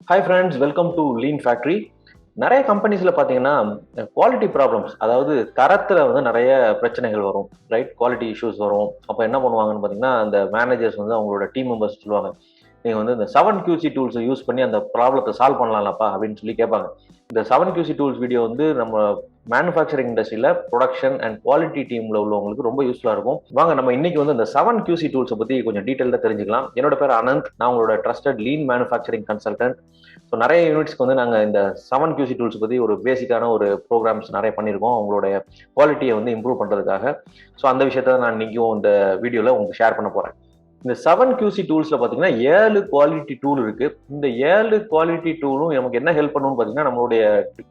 Hi friends, welcome to lean factory. நிறைய கம்பெனிஸில் பார்த்தீங்கன்னா குவாலிட்டி ப்ராப்ளம்ஸ், அதாவது தரத்தில் வந்து நிறைய பிரச்சனைகள் வரும், ரைட்? குவாலிட்டி இஷ்யூஸ் வரும். அப்போ என்ன பண்ணுவாங்கன்னு பார்த்தீங்கன்னா, அந்த மேனேஜர்ஸ் வந்து அவங்களோட டீம் மெம்பர்ஸ் சொல்லுவாங்க, நீங்கள் வந்து இந்த 7QC டூல்ஸை யூஸ் பண்ணி அந்த ப்ராப்ளத்தை சால்வ் பண்ணலாம்லப்பா அப்படின்னு சொல்லி கேட்பாங்க. இந்த 7QC டூல்ஸ் வீடியோ வந்து நம்ம மேனுஃபேக்சரிங் இண்டஸ்ட்ரியில் ப்ரொடக்ஷன் அண்ட் குவாலிட்டி டீமில் உள்ளவங்களுக்கு ரொம்ப யூஸ்ஃபுல்லாக இருக்கும். வாங்க நம்ம இன்னைக்கு வந்து இந்த 7QC டூல்ஸை பற்றி கொஞ்சம் டீட்டெயிலாக தெரிஞ்சுக்கலாம். என்னோட பேர் அனந்த், நான் உங்களோட trusted lean manufacturing consultant. So நிறைய யூனிட்ஸ்க்கு வந்து நாங்கள் இந்த 7QC டூல்ஸ் பற்றி ஒரு பேசிக்கான ஒரு ப்ரோக்ராம்ஸ் நிறைய பண்ணியிருக்கோம், அவங்களுடைய குவாலிட்டியை வந்து இம்ப்ரூவ் பண்ணுறதுக்காக. ஸோ அந்த விஷயத்த நான் இன்னைக்கும் இந்த வீடியோவில் உங்களுக்கு ஷேர் பண்ண போகிறேன். இந்த 7QC டூல்ஸில் பார்த்தீங்கன்னா 7 குவாலிட்டி டூல் இருக்குது. இந்த 7 குவாலிட்டி டூலும் நமக்கு என்ன ஹெல்ப் பண்ணணும்னு பார்த்தீங்கன்னா, நம்மளுடைய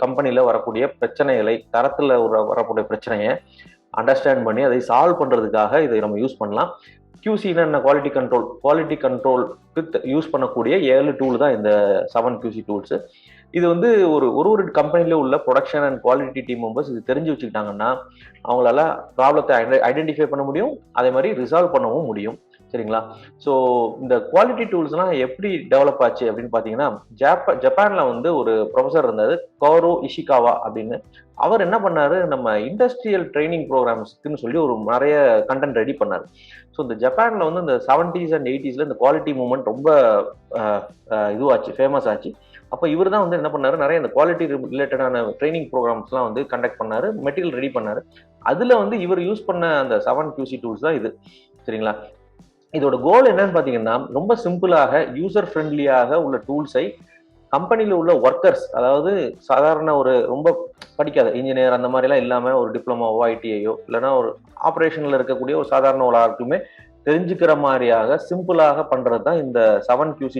கம்பெனியில் வரக்கூடிய பிரச்சனைகளை, தரத்தில் வரக்கூடிய பிரச்சனையை அண்டர்ஸ்டாண்ட் பண்ணி அதை சால்வ் பண்ணுறதுக்காக இதை நம்ம யூஸ் பண்ணலாம். QCனா என்ன? குவாலிட்டி கண்ட்ரோலுக்கு யூஸ் பண்ணக்கூடிய 7 டூல் தான் இந்த 7QC டூல்ஸ். இது வந்து ஒரு கம்பெனில உள்ள production and quality team members இது தெரிஞ்சு வச்சுக்கிட்டாங்கன்னா அவங்களால ப்ராப்ளத்தை ஐடென்டிஃபை பண்ண முடியும், அதே மாதிரி ரிசால்வ் பண்ணவும் முடியும். சரிங்களா? ஸோ இந்த குவாலிட்டி டூல்ஸ்லாம் எப்படி டெவலப் ஆச்சு அப்படின்னு பார்த்தீங்கன்னா, ஜப்பானில் வந்து ஒரு ப்ரொஃபஸர் இருந்தார், கோரோ இஷிகாவா அப்படின்னு. அவர் என்ன பண்ணாரு, நம்ம இண்டஸ்ட்ரியல் ட்ரைனிங் ப்ரோக்ராம்ஸ்க்குன்னு சொல்லி ஒரு நிறைய கண்டென்ட் ரெடி பண்ணார். ஸோ இந்த ஜப்பானில் வந்து இந்த 70s அண்ட் 80s இந்த குவாலிட்டி மூவ்மெண்ட் ரொம்ப இதுவாச்சு, ஃபேமஸ் ஆச்சு. அப்போ இவர் தான் வந்து என்ன பண்ணாரு, நிறைய இந்த குவாலிட்டி ரிலேட்டடான ட்ரைனிங் ப்ரோக்ராம்ஸ்லாம் வந்து கண்டக்ட் பண்ணாரு, மெட்டீரியல் ரெடி பண்ணாரு. அதில் வந்து இவர் யூஸ் பண்ண அந்த 7QC டூல்ஸ் தான் இது. சரிங்களா? இதோட கோல் என்னன்னு பார்த்தீங்கன்னா, ரொம்ப சிம்பிளாக யூசர் ஃப்ரெண்ட்லியாக உள்ள டூல்ஸை கம்பெனியில் உள்ள ஒர்க்கர்ஸ், அதாவது சாதாரண ஒரு ரொம்ப படிக்காத இன்ஜினியர் அந்த மாதிரிலாம் இல்லாமல் ஒரு டிப்ளமோவோ ஐடிஐயோ இல்லைன்னா ஒரு ஆப்ரேஷனில் இருக்கக்கூடிய ஒரு சாதாரண ஒரு ஆளுக்குமே தெரிஞ்சுக்கிற மாதிரியாக சிம்பிளாக பண்ணுறது தான் இந்த 7QC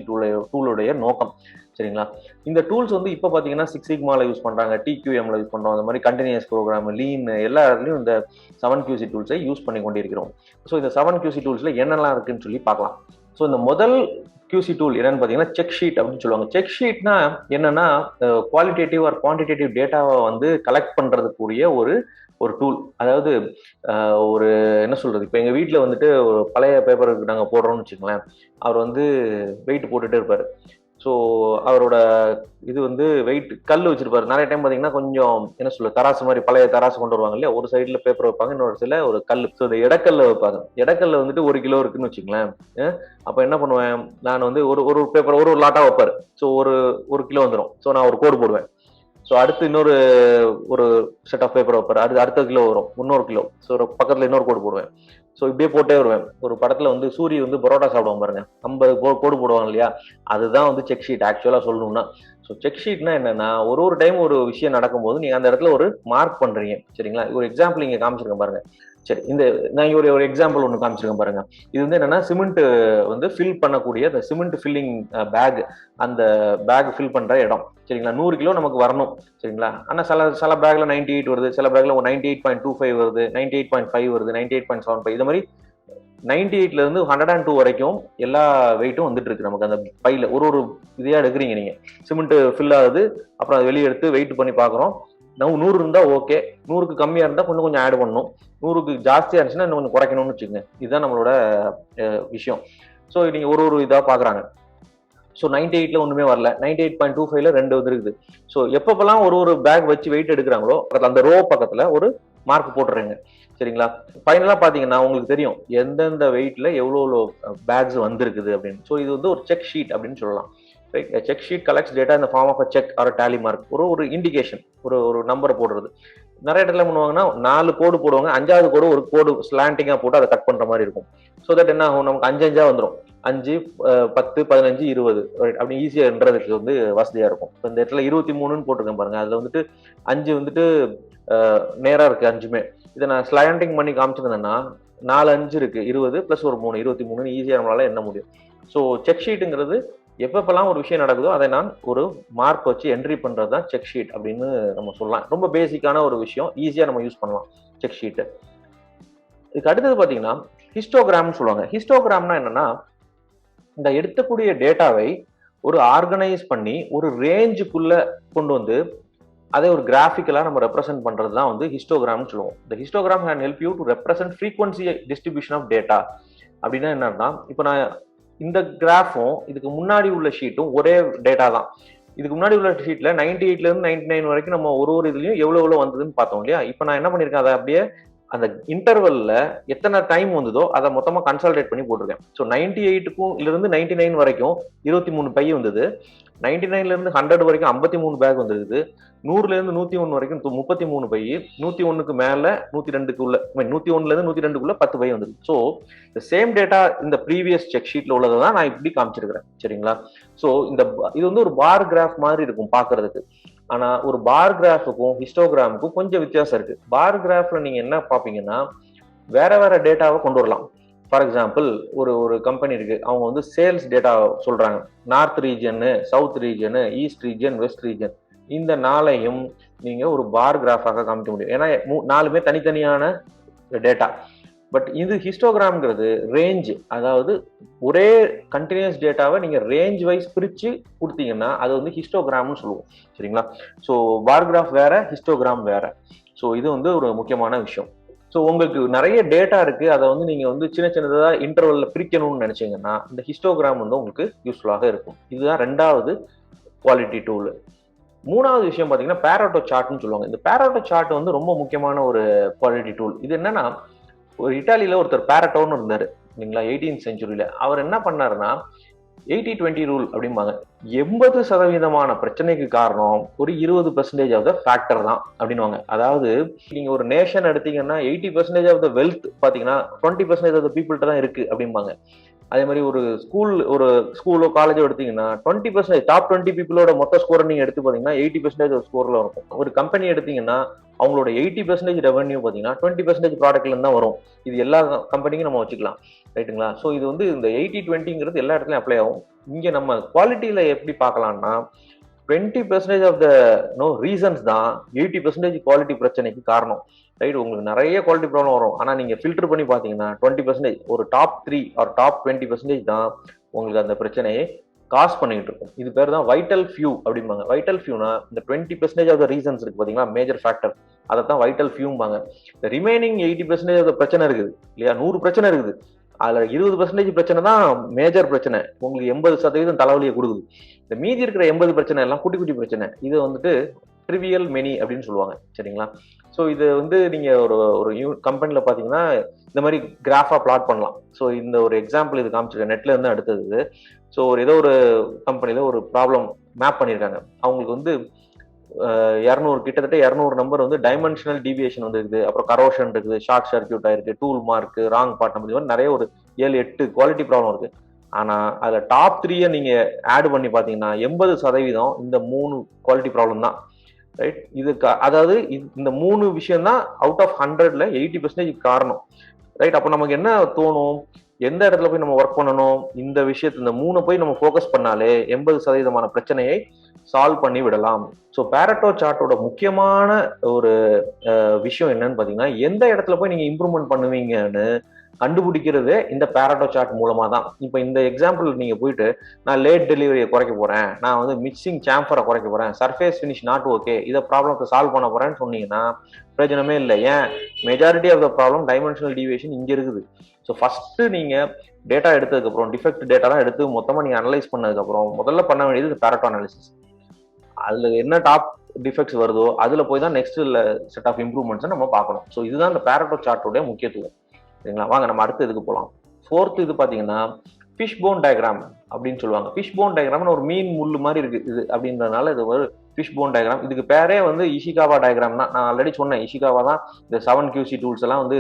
டூலுடைய நோக்கம். சரிங்களா? இந்த டூல்ஸ் வந்து இப்போ பார்த்தீங்கன்னா 6 சிக்மாவில் யூஸ் பண்ணுறாங்க, TQMல யூஸ் பண்ணுறோம், அந்த மாதிரி கண்டினியூஸ் ப்ரோக்ராம், லீன், எல்லா இடத்துலையும் இந்த 7QC டூல்ஸை யூஸ் பண்ணி கொண்டிருக்கிறோம். ஸோ இந்த 7QC டூல்ஸில் என்னெல்லாம் இருக்குன்னு சொல்லி பார்க்கலாம். ஸோ இந்த முதல் QC டூல் என்னன்னு பார்த்தீங்கன்னா செக் ஷீட் அப்படின்னு சொல்லுவாங்க. செக் ஷீட்னா என்னன்னா, குவாலிட்டேட்டிவ் ஆர் குவான்டிடேட்டிவ் டேட்டாவை வந்து கலெக்ட் பண்ணுறதுக்குரிய ஒரு டூல். அதாவது ஒரு என்ன சொல்றது, இப்போ எங்கள் வீட்டில் வந்துட்டு ஒரு பழைய பேப்பருக்கு நாங்கள் போடுறோம்னு வச்சுங்களேன், அவர் வந்து வெயிட் போட்டுகிட்டே இருப்பார். ஸோ அவரோட இது வந்து வெயிட் கல் வச்சிருப்பாரு. நிறைய டைம் பார்த்தீங்கன்னா கொஞ்சம் என்ன சொல்ல, தராசு மாதிரி பழைய தராசு கொண்டு வருவாங்க இல்லையா, ஒரு சைடில் பேப்பர் வைப்பாங்க, இன்னொரு சைடில் ஒரு கல். ஸோ இந்த இடக்கல்ல வைப்பாங்க. இடக்கல்ல வந்துட்டு 1 கிலோ இருக்குன்னு வச்சுங்களேன். அப்போ என்ன பண்ணுவேன், நான் வந்து ஒரு பேப்பர் ஒரு லாட்டாக வைப்பார். ஸோ ஒரு கிலோ வந்துடும். ஸோ நான் ஒரு கோடு போடுவேன். ஸோ அடுத்து ஒரு செட் ஆஃப் பேப்பர் வைப்பார், அடுத்த கிலோ வரும், இன்னொரு கிலோ. ஸோ பக்கத்தில் இன்னொரு கோடு போடுவேன். ஸோ இப்படியே போட்டே வருவேன். ஒரு படத்தில் வந்து சூரிய வந்து பரோட்டா சாப்பிடுவோம் பாருங்க, 50 கோடு போடுவாங்க இல்லையா, அதுதான் வந்து செக் ஷீட் ஆக்சுவலாக சொல்லணும்னா. ஸோ செக் ஷீட்னா என்னன்னா, ஒரு டைம் ஒரு விஷயம் நடக்கும்போது நீங்கள் அந்த இடத்துல ஒரு மார்க் பண்ணுறீங்க. சரிங்களா? ஒரு எக்ஸாம்பிள் இங்கே காமிச்சிருக்கேன் பாருங்க. சரி, நான் இங்க ஒரு எக்ஸாம்பிள் ஒன்று காமிச்சிருக்கேன் பாருங்க. இது வந்து என்னன்னா, சிமெண்ட் வந்து ஃபில் பண்ணக்கூடிய அந்த சிமெண்ட் ஃபில்லிங் பேக், அந்த பேக் ஃபில் பண்ற இடம். சரிங்களா? 100 கிலோ நமக்கு வரணும். சரிங்களா? ஆனால் சில பேக்ல 98 வருது, சில பேக்ல 98.25 வருது, 98.5 வருது, 98.75, இது மாதிரி 98ல இருந்து 102 வரைக்கும் எல்லா வெயிட்டும் வந்துட்டு இருக்கு நமக்கு அந்த பையில. ஒரு இதையா எடுக்கிறீங்க நீங்க, சிமெண்ட் ஃபில் ஆகுது, அப்புறம் அதை வெளியே எடுத்து வெயிட் பண்ணி பார்க்குறோம். 100 இருந்தா ஓகே, 100க்கு கம்மியா இருந்தா கொஞ்சம் ஆட் பண்ணணும், 100க்கு ஜாஸ்தியா இருந்துச்சுன்னா இன்னும் கொஞ்சம் குறைக்கணும்னு வச்சுக்கோங்க. இதுதான் நம்மளோட விஷயம். ஸோ நீங்க ஒரு இதா பாக்குறாங்க. ஸோ 98ல ஒண்ணுமே வரல, 98.25ல 2 வந்துருக்குது. ஸோ எப்பப்பெல்லாம் ஒரு பேக் வச்சு வெயிட் எடுக்கிறாங்களோ அந்த ரோ பக்கத்துல ஒரு மார்க் போட்டுறீங்க. சரிங்களா? ஃபைனலா பாத்தீங்கன்னா உங்களுக்கு தெரியும் எந்தெந்த வெயிட்ல எவ்வளோ பேக்ஸ் வந்திருக்குது அப்படின்னு. ஸோ இது வந்து ஒரு செக் ஷீட் அப்படின்னு சொல்லலாம். Check sheet collects data in the form of a check or tally mark. ஒரு இண்டிகேஷன், ஒரு நம்பரை போடுறது. நிறைய இடத்துல பண்ணுவாங்கன்னா 4 கோடு போடுவாங்க, 5வது கோடு ஒரு கோடு ஸ்லாண்டிங்கா போட்டு அதை கட் பண்ற மாதிரி இருக்கும். ஸோ தட் என்ன ஆகும், நமக்கு 5 வந்துடும். 5, 10, 15, 20 அப்படி ஈஸியான்றதுக்கு வந்து வசதியா இருக்கும். இந்த இடத்துல 23ன்னு போட்டிருக்கேன் பாருங்க. அதுல வந்துட்டு 5 வந்துட்டு நேரா இருக்கு 5மே. இதை நான் ஸ்லாண்டிங் பண்ணி காமிச்சிருந்தேன்னா 4 5 இருக்கு, 20 பிளஸ் ஒரு 3, 23ன்னு ஈஸியா நம்மளால எண்ண முடியும். ஸோ செக் ஷீட்டுங்கிறது எப்பப்பெல்லாம் ஒரு விஷயம் நடக்குதோ அதை நான் ஒரு மார்க் வச்சு என்ட்ரி பண்றது தான் செக் ஷீட் அப்படின்னு நம்ம சொல்லலாம். ரொம்ப பேசிக்கான ஒரு விஷயம், ஈஸியா நம்ம யூஸ் பண்ணலாம் செக் ஷீட்டு. இதுக்கு அடுத்தது பாத்தீங்கன்னா ஹிஸ்டோகிராம்னு சொல்லுவாங்க. ஹிஸ்டோகிராம்னா என்னன்னா, இந்த எடுக்கக்கூடிய டேட்டாவை ஒரு ஆர்கனைஸ் பண்ணி ஒரு ரேஞ்சுக்குள்ள கொண்டு வந்து அதை ஒரு கிராஃபிக்கலா நம்ம ரெப்ரசென்ட் பண்றது தான் வந்து ஹிஸ்டோகிராம்னு சொல்லுவோம். இந்த histogram can help you to represent frequency distribution of data. அப்படின்னா என்னன்னா, இப்போ நான் இந்த கிராஃபும் இதுக்கு முன்னாடி உள்ள ஷீட்டும் ஒரே டேட்டா தான். இதுக்கு முன்னாடி உள்ள ஷீட்ல 98ல இருந்து 99 வரைக்கும் நம்ம ஒரு இதுலயும் எவ்வளவு வந்ததுன்னு பார்த்தோம் இல்லையா? இப்ப நான் என்ன பண்ணிருக்கேன், அதை அப்படியே அந்த இன்டர்வல்ல எத்தனை டைம் வந்ததோ அதை மொத்தமா கன்சால்டேட் பண்ணி போட்டிருக்கேன். ஸோ 98க்கும் இருந்து 99 வரைக்கும் 23 பை வந்தது. 99ல இருந்து 100 வரைக்கும் 53 பேக் வந்துருக்குது. 100ல இருந்து 101 வரைக்கும் 33 பை, 101க்கு மேல 102க்குள்ள 101ல இருந்து 102க்குள்ள 10 பை வந்தது. ஸோ இந்த சேம் டேட்டா இந்த ப்ரீவியஸ் செக் ஷீட்ல உள்ளதை தான் நான் இப்படி காமிச்சிருக்கிறேன். சரிங்களா? ஸோ இது வந்து ஒரு பார் கிராஃப் மாதிரி இருக்கும் பாக்குறதுக்கு. ஆனா ஒரு பார் கிராஃபுக்கும் ஹிஸ்டோகிராமுக்கும் கொஞ்சம் வித்தியாசம் இருக்கு. பார் கிராஃப்ல நீங்க என்ன பாப்பீங்கன்னா வேற வேற டேட்டாவை கொண்டு வரலாம். ஃபார் எக்ஸாம்பிள், ஒரு கம்பெனி இருக்கு, அவங்க வந்து சேல்ஸ் டேட்டா சொல்றாங்க. North region, south region, east region, west region, இந்த நாளையும் நீங்க ஒரு பார் கிராஃபாக காமிக்க முடியும். ஏன்னா நாலுமே தனித்தனியான டேட்டா. பட் இது ஹிஸ்டோகிராம்ங்கிறது ரேஞ்ச், அதாவது ஒரே கண்டினியூஸ் டேட்டாவை நீங்க ரேஞ்ச் வைஸ் பிரிச்சு கொடுத்தீங்கன்னா அது வந்து ஹிஸ்டோகிராம்னு சொல்லுவோம். சரிங்களா? ஸோ பார் கிராஃப் வேற, ஹிஸ்டோகிராம் வேற. ஸோ இது வந்து ஒரு முக்கியமான விஷயம். ஸோ உங்களுக்கு நிறைய டேட்டா இருக்கு, அதை வந்து நீங்க வந்து சின்ன சின்னதா இன்டர்வல்ல பிரிக்கணும்னு நினைச்சீங்கன்னா இந்த ஹிஸ்டோகிராம் வந்து உங்களுக்கு யூஸ்ஃபுல்லாக இருக்கும். இதுதான் ரெண்டாவது குவாலிட்டி டூல். மூணாவது விஷயம் பாத்தீங்கன்னா பேரேட்டோ சார்ட்னு சொல்லுவாங்க. இந்த பேரேட்டோ சார்ட் வந்து ரொம்ப முக்கியமான ஒரு குவாலிட்டி டூல். இது என்னன்னா, ஒரு இட்டாலியில ஒருத்தர் பேரட்டோன்னு இருந்தாரு இல்லைங்களா, 18th செஞ்சுரியில. அவர் என்ன பண்ணாருன்னா 80-20 ரூல் அப்படிம்பாங்க. 80% பிரச்சனைக்கு காரணம் ஒரு 20% ஆஃப் த ஃபேக்டர் தான் அப்படின்வாங்க. அதாவது நீங்க ஒரு நேஷன் எடுத்தீங்கன்னா 80% ஆஃப் த வெல்த் பாத்தீங்கன்னா 20% ஆஃப் த பீப்புள்கிட்ட தான் இருக்கு அப்படிம்பாங்க. அதே மாதிரி ஒரு ஸ்கூலோ காலேஜோ எடுத்தீங்கன்னா 20% டாப் 20 பீப்புளோட மொத்த ஸ்கோரை நீங்க எடுத்து பாத்தீங்கன்னா 80% ஸ்கோர்ல இருக்கும். ஒரு கம்பெனி எடுத்தீங்கன்னா அவங்களோட 80% ரெவன்யூ பாத்தீங்கன்னா 20% ப்ராடக்ட்ல இருந்து தான் வரும். இது எல்லா கம்பெனிக்கும் நம்ம வச்சுக்கலாம். ரைட்டுங்களா? ஸோ இது வந்து இந்த 80-20ங்கிறது எல்லா இடத்துலயும் அப்ளை ஆகும். இங்க நம்ம குவாலிட்டியில எப்படி பார்க்கலாம்னா 20% ஆஃப் த ரீசன்ஸ் தான் 80% குவாலிட்டி பிரச்சனைக்கு காரணம். ரைட்? உங்களுக்கு நிறைய குவாலிட்டி ப்ராப்ளம் வரும். ஆனா நீங்க ஃபில்டர் பண்ணி பாத்தீங்கன்னா 20%, ஒரு டாப் 3 ஆர் டாப் 20% தான் உங்களுக்கு அந்த பிரச்சனையை காஸ் பண்ணிட்டு இருக்கும். இது பேர் தான் வைட்டல் ஃபியூ அப்படிம்பாங்க. வைட்டல் ஃபியூனா இந்த 20% ஆஃப் த ரீசன்ஸ் இருக்கு பாத்தீங்களா, மேஜர் ஃபேக்டர், அதை தான் வைட்டல் ஃபியூம்பாங்க. இந்த ரிமைனிங் 80% ஆஃப் த பிரச்சனை இருக்குது இல்லையா, 100 பிரச்சனை இருக்குது, அதுல 20% பிரச்சனை தான் மேஜர் பிரச்சனை, உங்களுக்கு 80% தலைவலியை கொடுக்குது. இந்த மீதி இருக்கிற 80 பிரச்சனை எல்லாம் குட்டி குட்டி பிரச்சனை. இது வந்துட்டு ட்ரிவியல் மெனி அப்படின்னு சொல்லுவாங்க. சரிங்களா? ஸோ இது வந்து நீங்க ஒரு கம்பெனில பாத்தீங்கன்னா இந்த மாதிரி கிராஃபா பிளாட் பண்ணலாம். ஸோ இந்த ஒரு எக்ஸாம்பிள் இது காமிச்சிருக்கேன், நெட்ல இருந்து அடுத்தது. ஸோ ஏதோ ஒரு கம்பெனில ஒரு ப்ராப்ளம் மேப் பண்ணியிருக்காங்க. அவங்களுக்கு வந்து 200 கிட்டத்தட்ட 200 நம்பர் வந்து டைமென்ஷனல் டீவியேஷன் வந்து இருக்குது, அப்புறம் கரோஷன் இருக்குது, ஷார்ட் சர்க்கியூட் ஆயிருக்கு, tool mark, wrong part number, இது மாதிரி நிறைய ஒரு 7-8 குவாலிட்டி ப்ராப்ளம் இருக்கு. ஆனா அதுல டாப் 3 நீங்க ஆட் பண்ணி பாத்தீங்கன்னா 80% இந்த 3 குவாலிட்டி ப்ராப்ளம் தான். ரைட்? இதுக்கு அதாவது இந்த 3 விஷயம் தான் அவுட் ஆஃப் 100ல 80% காரணம். ரைட்? அப்போ நமக்கு என்ன தோணும், எந்த இடத்துல போய் நம்ம ஒர்க் பண்ணணும், இந்த விஷயத்த இந்த 3 போய் நம்ம ஃபோக்கஸ் பண்ணாலே 80% பிரச்சனையை சால்வ் பண்ணி விடலாம். ஸோ பேரட்டோ சார்ட்டோட முக்கியமான ஒரு விஷயம் என்னன்னு பாத்தீங்கன்னா, எந்த இடத்துல போய் நீங்க இம்ப்ரூவ்மெண்ட் பண்ணுவீங்கன்னு கண்டுபிடிக்கிறதே இந்த பேரட்டோ சார்ட் மூலமா தான். இப்போ இந்த எக்ஸாம்பிள் நீங்க போயிட்டு நான் லேட் டெலிவரியை குறைக்க போறேன், நான் வந்து மிக்சிங் சாம்பரை குறைக்க போறேன், சர்ஃபேஸ் ஃபினிஷ் நாட் ஓகே, இதை ப்ராப்ளத்தை சால்வ் பண்ண போறேன்னு சொன்னீங்கன்னா பிரயோஜனமே இல்லை. ஏன்? Majority of the problem dimensional deviation இங்க இருக்குது. ஸோ ஃபர்ஸ்ட் நீங்க டேட்டா எடுத்ததுக்கு அப்புறம், டிஃபெக்ட் டேட்டாலாம் எடுத்து மொத்தமா நீங்க அனலைஸ் பண்ணதுக்கு அப்புறம் முதல்ல பண்ண வேண்டியது பேரட்டோ அனாலிசிஸ். அதுல என்ன டாப் டிஃபெக்ட்ஸ் வருதோ அதுல போய் தான் நெக்ஸ்ட் செட் ஆஃப் இம்ப்ரூவ்மெண்ட்ஸ் நம்ம பார்க்கணும். ஸோ இதுதான் இந்த பேரட்டோ சார்ட்டோட முக்கியத்துவம். சரிங்களா? வாங்க நம்ம அடுத்த இதுக்கு போகலாம். ஃபோர்த் இது பாத்தீங்கன்னா ஃபிஷ் போன் டயக்ராம் அப்படின்னு சொல்லுவாங்க. ஃபிஷ் போன் டயக்ராம்னு ஒரு மீன் முள்ளு மாதிரி இருக்கு இது அப்படின்றதுனால இது ஒரு ஃபிஷ் போன் டயக்ராம். இதுக்கு பேரே வந்து இஷிகாவா டயக்ராம் தான். நான் ஆல்ரெடி சொன்னேன், இஷிகாவா தான் இந்த 7QC டூல்ஸ் எல்லாம் வந்து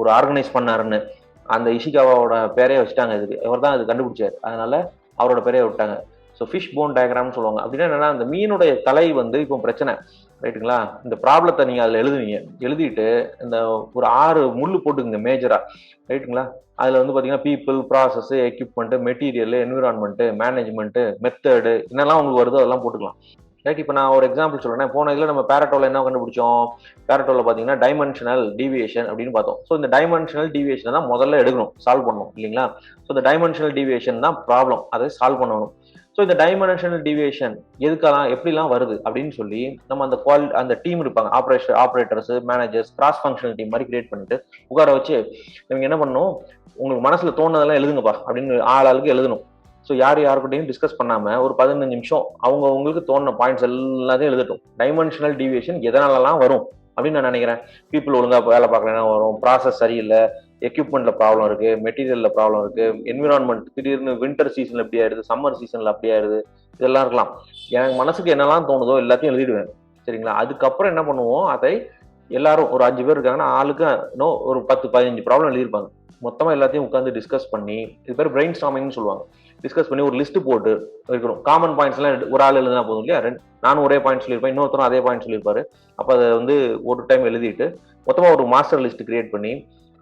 ஒரு ஆர்கனைஸ் பண்ணாருன்னு. அந்த இஷிகாவாவோட பேரே வச்சுட்டாங்க இதுக்கு. இவர் தான் அது கண்டுபிடிச்சாரு, அதனால அவரோட பேரே விட்டாங்க. ஸோ ஃபிஷ் போன் டயக்ராம்னு சொல்லுவாங்க. அப்படின்னா என்னன்னா, அந்த மீனுடைய தலை வந்து இப்போ பிரச்சனை, ரைட்டுங்களா, இந்த ப்ராப்ளத்தை நீங்க அதுல எழுதுவீங்க. எழுதிட்டு இந்த ஒரு 6 முள்ளு போட்டுக்குங்க மேஜரா, ரைட்டுங்களா. அதுல வந்து பாத்தீங்கன்னா people, process, equipment, material, environment, management, method, என்னெல்லாம் உங்களுக்கு வருதோ அதெல்லாம் போட்டுக்கலாம். ரைட்? இப்போ நான் ஒரு எக்ஸாம்பிள் சொல்றேன். போன இதுல நம்ம பேரட்டோல என்ன கண்டுபிடிச்சோம், பேரட்டோல பாத்தீங்கன்னா டைமென்ஷனல் டீவியேஷன் அப்படின்னு பார்த்தோம். ஸோ இந்த டைமென்ஷனல் டீவியேஷன் தான் முதல்ல எடுக்கணும், சால்வ் பண்ணணும் இல்லைங்களா. ஸோ இந்த டைமென்ஷனல் டீவியேஷன் தான் ப்ராப்ளம், அதை சால்வ் பண்ணணும். ஸோ இந்த டைமென்ஷனல் டீவியேஷன் எதுக்கெல்லாம் எப்படிலாம் வருது அப்படின்னு சொல்லி நம்ம அந்த டீம் இருப்பாங்க, operators, managers, cross functional team மாதிரி கிரியேட் பண்ணிட்டு உட்கார வச்சு இவங்க என்ன பண்ணணும், உங்களுக்கு மனசுல தோணுனதெல்லாம் எழுதுங்கப்பா அப்படின்னு ஆளுக்கு எழுதணும். ஸோ யாருக்கிட்டையும் டிஸ்கஸ் பண்ணாம ஒரு 15 நிமிஷம் அவங்களுக்கு தோணுன பாயிண்ட்ஸ் எல்லாத்தையும் எழுதட்டும். டைமென்ஷனல் டீவியேஷன் எதனாலலாம் வரும் அப்படின்னு நான் நினைக்கிறேன். பீப்புள் ஒழுங்கா வேலை பார்க்கலன்னா வரும், ப்ராசஸ் சரியில்லை, எக்யூப்மெண்ட்ல ப்ராப்ளம் இருக்கு, மெட்டீரியல்ல ப்ராப்ளம் இருக்கு, என்விரான்மெண்ட் திடீர்னு வின்டர் சீசன்ல எப்படி ஆயிடுது, சம்மர் சீசன்ல அப்படி ஆயிடுது, இதெல்லாம் இருக்கலாம். எனக்கு மனசுக்கு என்னெல்லாம் தோணுதோ எல்லாத்தையும் எழுதிடுவேன். சரிங்களா? அதுக்கப்புறம் என்ன பண்ணுவோம், அதை எல்லாரும் ஒரு 5 பேர் இருக்காங்கன்னா ஆளுக்கு ஒரு 10-15 ப்ராப்ளம் எழுதியிருப்பாங்க. மொத்தமா எல்லாத்தையும் உட்காந்து டிஸ்கஸ் பண்ணி, இது பேர் பிரெயின் ஸ்டார்மிங்னு சொல்லுவாங்க. டிஸ்கஸ் பண்ணி ஒரு லிஸ்ட் போட்டு இருக்கணும். காமன் பாயிண்ட்ஸ் எல்லாம் ஒரு ஆள் எழுதினா போதும் இல்லையா? நானும் ஒரே பாயிண்ட் சொல்லியிருப்பேன், இன்னொருத்தரும் அதே பாயிண்ட் சொல்லியிருப்பாரு. அப்ப அதை ஒரு டைம் எழுதிட்டு மொத்தமா ஒரு மாஸ்டர் லிஸ்ட் கிரியேட் பண்ணி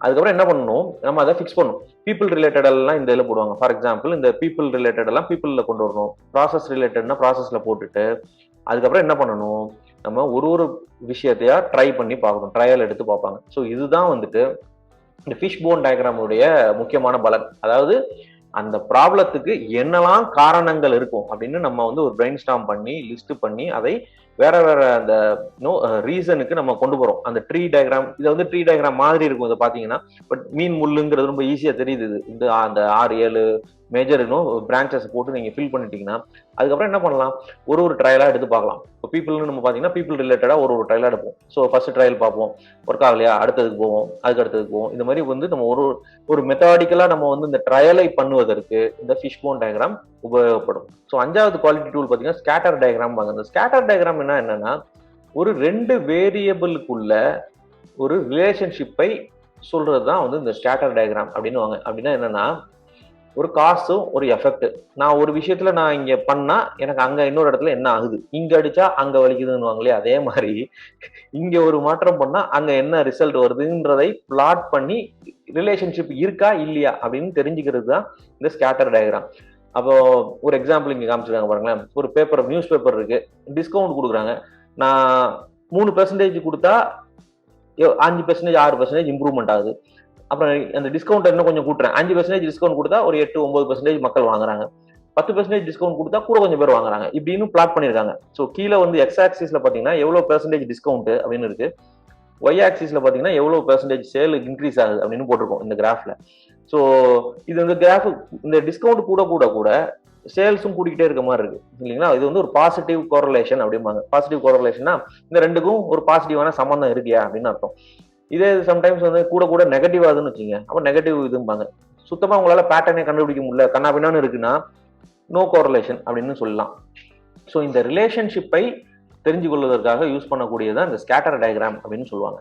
அதுக்கப்புறம் என்ன பண்ணணும், நம்ம அதை ஃபிக்ஸ் பண்ணணும். பீப்புள் ரிலேட்டட் எல்லாம் இந்த இதில் போடுவாங்க. ஃபார் எக்ஸாம்பிள் இந்த பீப்புள் ரிலேட்டட் எல்லாம் பீப்புள்ல கொண்டு வரணும். ப்ராசஸ் ரிலேட்டட்னா ப்ராசஸ்ல போட்டுட்டு அதுக்கப்புறம் என்ன பண்ணணும், நம்ம ஒரு விஷயத்தையா ட்ரை பண்ணி பார்க்கணும். ட்ரையல் எடுத்து பார்ப்பாங்க. ஸோ இதுதான் இந்த ஃபிஷ் போன் டயக்ராமுடைய முக்கியமான பலன். அதாவது அந்த ப்ராப்ளத்துக்கு என்னெல்லாம் காரணங்கள் இருக்கும் அப்படின்னு நம்ம ஒரு பிரெயின் ஸ்டார்ம் பண்ணி லிஸ்ட் பண்ணி அதை வேற அந்த ரீசனுக்கு நம்ம கொண்டு போறோம். அந்த ட்ரீ டயக்ராம், இதை ட்ரீ டயக்ராம் மாதிரி இருக்கும் இதை பாத்தீங்கன்னா. பட் மீன் முள்ளுங்கிறது ரொம்ப ஈஸியா தெரியுது. அந்த 6-7 மேஜர் பிரான்ச்சஸ் போட்டு நீங்க ஃபில் பண்ணிட்டீங்கன்னா அதுக்கப்புறம் என்ன பண்ணலாம், ஒரு ட்ரையலா எடுத்து பார்க்கலாம். இப்போ பீப்புள்னு நம்ம பாத்தீங்கன்னா பீப்புள் ரிலேட்டடா ஒரு ட்ரையலா எடுப்போம். ஸோ ஃபர்ஸ்ட் ட்ரையல் பார்ப்போம், ஒர்க் ஆகலையா அடுத்ததுக்கு போவோம், அதுக்கு அடுத்ததுக்கு போவோம். இந்த மாதிரி நம்ம ஒரு மெத்தடாடிக்கலா நம்ம இந்த ட்ரையலை பண்ணுவதற்கு இந்த ஃபிஷ் போன் டயக்ராம் உபயோகப்படும். ஸோ 5வது குவாலிட்டி டூல் பாத்தீங்கன்னா ஸ்கேட்டர் டயக்ராம். இந்த ஸ்கேட்டர் டயக்ராம் என்னன்னா ஒரு 2 வேரியபிளுக்குள்ள ஒரு ரிலேஷன்ஷிப்பை சொல்றதுதான் இந்த ஸ்கேட்டர் டயக்ராம் அப்படின்னு வாங்க. அப்படின்னா என்னன்னா ஒரு காசும் ஒரு எஃபெக்ட். நான் ஒரு விஷயத்துல நான் இங்க பண்ணா எனக்கு அங்க இன்னொரு இடத்துல என்ன ஆகுது, இங்க அடிச்சா அங்க வலிக்குதுன்னு வாங்களே, அதே மாதிரி இங்க ஒரு மாற்றம் பண்ணா அங்க என்ன ரிசல்ட் வருதுன்றதை பிளாட் பண்ணி ரிலேஷன்ஷிப் இருக்கா இல்லையா அப்படின்னு தெரிஞ்சுக்கிறது தான் இந்த ஸ்கேட்டர் டயக்ராம். அப்போ ஒரு எக்ஸாம்பிள் இங்க காமிச்சிருக்காங்க பாருங்களேன். ஒரு பேப்பர், நியூஸ் பேப்பர் இருக்கு, டிஸ்கவுண்ட் கொடுக்குறாங்க. நான் 3% கொடுத்தா 5%, 6% இம்ப்ரூவ்மெண்ட் ஆகுது. அப்புறம் அந்த டிஸ்கவுண்ட் இன்னும் கொஞ்சம் கூட்டுறேன், 5% டிஸ்கவுண்ட் கொடுத்தா ஒரு 8-9% மக்கள் வாங்குறாங்க, 10% டிஸ்கவுண்ட் கொடுத்தா கூட கொஞ்சம் பேர் வாங்குறாங்க. இப்படின்னு பிளாட் பண்ணிருக்காங்க. ஸோ கீழே எக்ஸ் ஆக்சிஸ்ல பாத்தீங்கன்னா எவ்வளவு பெர்சன்டேஜ் டிஸ்கவுண்ட் அப்படின்னு இருக்கு, ஒய் ஆக்சிஸ்ல பாத்தீங்கன்னா எவ்வளவு பெர்சன்டேஜ் சேல் இன்க்ரீஸ் ஆகுது அப்படின்னு போட்டிருக்கோம் இந்த கிராஃப்ல. ஸோ இது கிராஃப் இந்த டிஸ்கவுண்ட் கூட கூட கூட சேல்ஸும் கூட்டிகிட்டே இருக்க மாதிரி இருக்கு இல்லைங்களா? இது ஒரு பாசிட்டிவ் கோரலேஷன் அப்படிம்பாங்க. பாசிட்டிவ் கோரலேஷன்னா இந்த ரெண்டுக்கும் ஒரு பாசிட்டிவான சம்பந்தம் இருக்கியா அப்படின்னு அர்த்தம். இதே சம்டைம்ஸ் கூட கூட நெகட்டிவ் ஆகுதுன்னு வச்சுங்க, அப்போ நெகட்டிவ் இதும்பாங்க. சுத்தமா உங்களால பேட்டர்னே கண்டுபிடிக்க முடியல, கண்ணா பின்னான்னு இருக்குன்னா நோ கோரலேஷன் அப்படின்னு சொல்லலாம். ஸோ இந்த ரிலேஷன்ஷிப்பை தெரிஞ்சு கொள்வதற்காக யூஸ் பண்ணக்கூடியதான் இந்த ஸ்கேட்டர் டயக்ராம் அப்படின்னு சொல்லுவாங்க.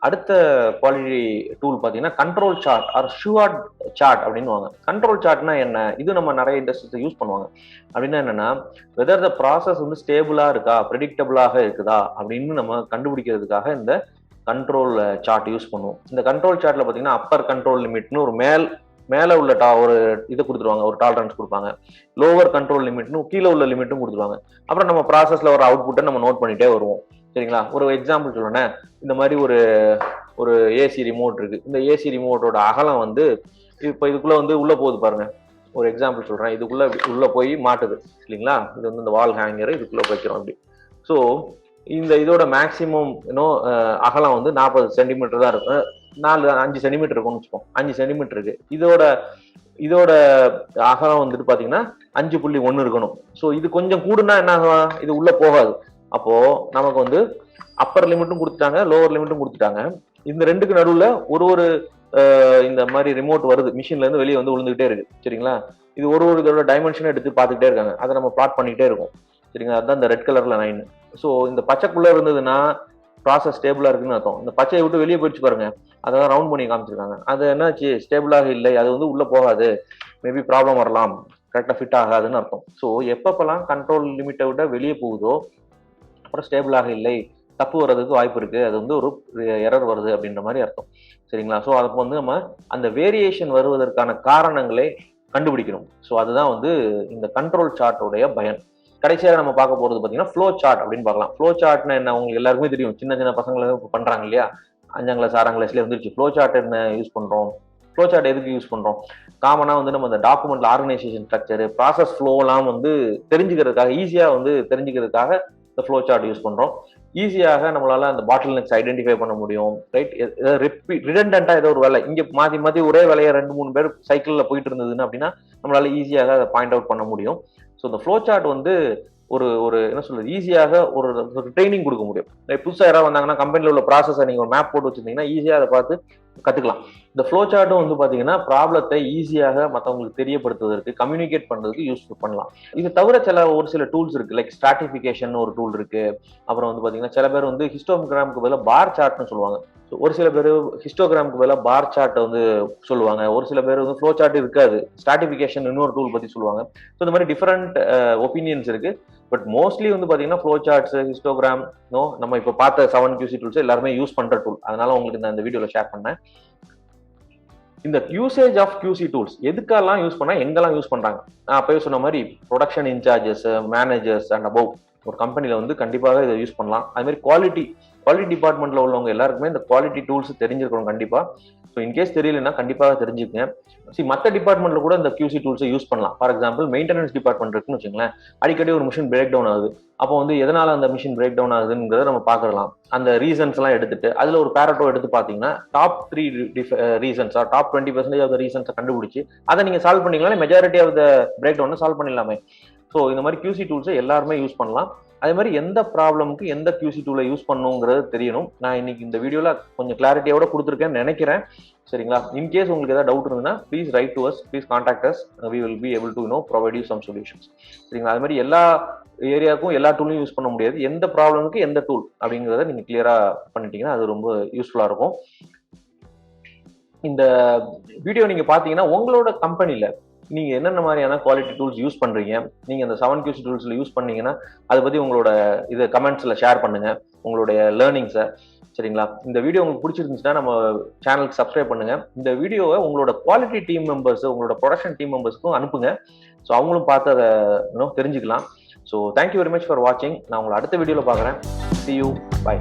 அடுத்த குவாலிட்டி டூல் பார்த்தீங்கன்னா கண்ட்ரோல் சார்ட் ஆர் ஷூஹார்ட் சார்ட் அப்படின்னு. கண்ட்ரோல் சார்ட்னா என்ன, இது நம்ம நிறைய இண்டஸ்ட்ரீஸ் யூஸ் பண்ணுவாங்க. அப்படின்னா என்னன்னா வெதர் த ப்ராசஸ் ஸ்டேபிளா இருக்கா, ப்ரெடிக்டபிளாக இருக்குதா அப்படின்னு நம்ம கண்டுபிடிக்கிறதுக்காக இந்த கண்ட்ரோல் சார்ட் யூஸ் பண்ணுவோம். இந்த கண்ட்ரோல் சார்ட்ல பார்த்தீங்கன்னா அப்பர் கண்ட்ரோல் லிமிட்னு ஒரு மேலே உள்ள ஒரு இதை கொடுத்துருவாங்க, ஒரு டாலரன்ஸ் கொடுப்பாங்க. லோவர் கண்ட்ரோல் லிமிட்னு கீழே உள்ள லிமிட்டும் கொடுத்துருவாங்க. அப்புறம் நம்ம ப்ராசஸ்ல ஒரு அவுட்புட்டை நம்ம நோட் பண்ணிட்டே வருவோம். சரிங்களா? ஒரு எக்ஸாம்பிள் சொல்லணும், இந்த மாதிரி ஒரு ஏசி ரிமோட் இருக்கு. இந்த ஏசி ரிமோட்டோட அகலம் இப்போ இதுக்குள்ள உள்ள போகுது பாருங்க. ஒரு எக்ஸாம்பிள் சொல்றேன், உள்ள போய் மாட்டுது இல்லைங்களா? இது இந்த வால் ஹேங்கர் இதுக்குள்ள வைக்கிறோம் அப்படி. ஸோ இதோட மேக்சிமம் அகலம் 40 சென்டிமீட்டர் தான் இருக்கும். 5 சென்டிமீட்டர் இருக்கும்னு வச்சுப்போம். 5 சென்டிமீட்டர் இருக்கு. இதோட அகலம் பாத்தீங்கன்னா 5.1 இருக்கணும். ஸோ இது கொஞ்சம் கூடுனா என்ன ஆகும், இது உள்ள போகாது. அப்போ நமக்கு அப்பர் லிமிட்டும் கொடுத்துட்டாங்க, லோவர் லிமிட்டும் கொடுத்துட்டாங்க. இந்த ரெண்டுக்கு நடுவுல ஒரு இந்த மாதிரி ரிமோட் வருது, மிஷின்ல இருந்து வெளியே விழுந்துகிட்டே இருக்கு. சரிங்களா? இது இதோட டைமென்ஷனை எடுத்து பார்த்துக்கிட்டே இருக்காங்க. அதை நம்ம பிளாட் பண்ணிட்டே இருக்கும். சரிங்களா? அதுதான் இந்த ரெட் கலர்ல லைன். ஸோ இந்த பச்சைக்குள்ள இருந்ததுன்னா ப்ராசஸ் ஸ்டேபிளா இருக்குன்னு அர்த்தம். இந்த பச்சையை விட்டு வெளியே போயிடுச்சு பாருங்க, அதான் ரவுண்ட் பண்ணி காமிச்சிருக்காங்க. அது என்னாச்சு, ஸ்டேபிளாக இல்லை, அது உள்ள போகாது, மேபி ப்ராப்ளம் வரலாம், கரெக்டாக ஃபிட் ஆகாதுன்னு அர்த்தம். ஸோ எப்பப்பெல்லாம் கண்ட்ரோல் லிமிட்டை விட வெளியே போகுதோ அப்புறம் ஸ்டேபிளாக இல்லை, தப்பு வர்றதுக்கு வாய்ப்பு இருக்கு, அது ஒரு எரர் வருது அப்படின்ற மாதிரி அர்த்தம். சரிங்களா? ஸோ அதுக்கு நம்ம அந்த வேரியேஷன் வருவதற்கான காரணங்களை கண்டுபிடிக்கணும். ஸோ அதுதான் இந்த கண்ட்ரோல் சார்ட்டோடைய பயன். கடைசியாக நம்ம பார்க்க போறது பார்த்தீங்கன்னா ஃப்ளோ சார்ட் அப்படின்னு பார்க்கலாம். ஃப்ளோ சார்ட்னா என்ன, உங்களுக்கு எல்லாருக்குமே தெரியும். சின்ன பசங்களும் இப்போ பண்றாங்க இல்லையா, 5ஆம் கிளாஸ் 6ஆம் கிளாஸ்லேயே வந்துருச்சு. ஃப்ளோ சார்ட் என்ன யூஸ் பண்றோம், ஃப்ளோ சார்ட் எதுக்கு யூஸ் பண்றோம்? காமனா நம்ம இந்த டாக்குமெண்ட்ல ஆர்கனைசேஷன் ஸ்ட்ரக்சர், ப்ராசஸ் ஃப்ளோலாம் தெரிஞ்சுக்கிறதுக்காக, ஈஸியா தெரிஞ்சுக்கிறதுக்காக இந்த ஃப்ளோ சார்ட் யூஸ் பண்றோம். ஈஸியாக நம்மளால அந்த பாட்டில் நெக்ஸ் ஐடென்டிஃபை பண்ண முடியும், ரைட்? ரிடண்டண்டா ஏதோ ஒரு வேலை இங்க மாத்தி மாத்தி ஒரே வேலையை 2-3 பேர் சைக்கிள்ல போயிட்டு இருந்ததுன்னு அப்படின்னா நம்மளால ஈஸியாக அதை பாயிண்ட் அவுட் பண்ண முடியும். ஸோ இந்த ஃப்ளோ சார்ட் வந்து ஒரு ஒரு என்ன சொல்றது, ஈஸியாக ஒரு ட்ரைனிங் கொடுக்க முடியும். புதுசாக யாராவது வந்தாங்கன்னா கம்பெனியில் உள்ள ப்ராசஸை நீங்கள் ஒரு மேப் போட்டு வச்சிருந்தீங்கன்னா ஈஸியாக அதை பார்த்து கற்றுக்கலாம். இந்த ஃப்ளோ சார்ட்டும் வந்து பார்த்தீங்கன்னா ப்ராப்ளத்தை ஈஸியாக மற்றவங்களுக்கு தெரியப்படுத்துவதற்கு, கம்யூனிகேட் பண்ணுறதுக்கு யூஸ்ஃபுல் பண்ணலாம். இது தவிர ஒரு சில டூல்ஸ் இருக்கு, லைக் ஸ்ட்ராட்டிஃபிகேஷன் ஒரு டூல் இருக்கு. அப்புறம் வந்து பார்த்தீங்கன்னா சில பேர் வந்து ஹிஸ்டோகிராமுக்கு பதிலாக பார் சார்ட்னு சொல்லுவாங்க. ஒரு சில பேர் ஹிஸ்டோகிராமுக்கு பதிலாக பார் சார்ட்டை வந்து சொல்லுவாங்க. ஒரு சில பேர் வந்து ஃப்ளோ சார்ட் இருக்காது, ஸ்ட்ராட்டிஃபிகேஷன் இன்னொரு டூல் பற்றி சொல்லுவாங்க. ஸோ இந்த மாதிரி டிஃப்ரெண்ட் ஒப்பீனியன்ஸ் இருக்கு. பட் மோஸ்ட்லி வந்து பார்த்தீங்கன்னா ஃப்ளோ சார்ட்ஸ், ஹிஸ்டோகிராம், நம்ம இப்போ பார்த்த 7 QC டூல்ஸ் எல்லாருமே யூஸ் பண்ற டூல். அதனால உங்களுக்கு நான் இந்த வீடியோவில் ஷேர் பண்ணேன். இந்த யூசேஜ் ஆஃப் QC டூல்ஸ் எதுக்கெல்லாம் யூஸ் பண்ணா, எங்கெல்லாம் யூஸ் பண்றாங்க? நான் அப்பவே சொன்ன மாதிரி production in-charges, managers and above ஒரு கம்பெனில வந்து கண்டிப்பாக இதை யூஸ் பண்ணலாம். அது மாதிரி குவாலிட்டி டிபார்ட்மெண்ட்ல உள்ளவங்க எல்லாருக்குமே இந்த குவாலிட்டி டூல்ஸ் தெரிஞ்சிருக்கணும் கண்டிப்பா. ஸோ இன்கேஸ் தெரியலன்னா கண்டிப்பாக தெரிஞ்சுக்கங்க. மற்ற டிபார்ட்மெண்ட்ல கூட இந்த QC டூல்ஸை யூஸ் பண்ணலாம். ஃபார் எக்ஸாம்பிள் மெயின்டெனன்ஸ் டிபார்ட்மெண்ட் இருக்குன்னு வச்சுங்களேன், அடிக்கடி ஒரு மிஷின் பிரேக் டவுன் ஆகுது. அப்போ வந்து எதனால அந்த மிஷின் பிரேக் டவுன் ஆகுதுங்கிறத நம்ம பார்க்கலாம். அந்த ரீசன்ஸ் எல்லாம் எடுத்துட்டு அதுல ஒரு பேரட்டோ எடுத்து பார்த்தீங்கன்னா top 3 reasons are top 20% of the ரீசன்ஸை கண்டுபிடிச்சு அதை நீங்க சால்வ் பண்ணீங்கன்னா majority of the break down solve பண்ணிடலாமே. ஸோ இந்த மாதிரி QC டூல்ஸை எல்லாருமே யூஸ் பண்ணலாம். அதே மாதிரி எந்த ப்ராப்ளமுக்கு எந்த QC டூலை யூஸ் பண்ணுங்கிறது தெரியணும். நான் இன்னைக்கு இந்த வீடியோல கொஞ்சம் கிளாரிட்டியோட கொடுத்துருக்கேன்னு நினைக்கிறேன். சரிங்களா? இன்கேஸ் உங்களுக்கு ஏதாவது டவுட் இருந்ததுன்னா please write to us, please contact us. We will be able to provide you some solutions. சரிங்களா? அது மாதிரி எல்லா ஏரியாவுக்கும் எல்லா டூலையும் யூஸ் பண்ண முடியாது. எந்த ப்ராப்ளமுக்கு எந்த டூல் அப்படிங்கிறத நீங்க கிளியரா பண்ணிட்டீங்கன்னா அது ரொம்ப யூஸ்ஃபுல்லா இருக்கும். இந்த வீடியோ நீங்க பாத்தீங்கன்னா உங்களோட கம்பெனில நீங்க என்னென்ன மாதிரியான குவாலிட்டி டூல்ஸ் யூஸ் பண்றீங்க, நீங்க அந்த 7 QC டூல்ஸ்ல யூஸ் பண்ணீங்கன்னா அதை பத்தி உங்களோட இது கமெண்ட்ஸ்ல ஷேர் பண்ணுங்க, உங்களுடைய லேர்னிங்ஸை. சரிங்களா? இந்த வீடியோ உங்களுக்கு பிடிச்சிருந்துச்சுன்னா நம்ம சேனலுக்கு சப்ஸ்கிரைப் பண்ணுங்க. இந்த வீடியோவை உங்களோட குவாலிட்டி டீம் மெம்பர்ஸ், உங்களோட ப்ரொடக்ஷன் டீம் மெம்பர்ஸ்க்கும் அனுப்புங்க. ஸோ அவங்களும் பார்த்து அதை தெரிஞ்சுக்கலாம். So thank you very much for வாட்சிங். நான் உங்களை அடுத்த வீடியோவில் பார்க்குறேன். See you. Bye.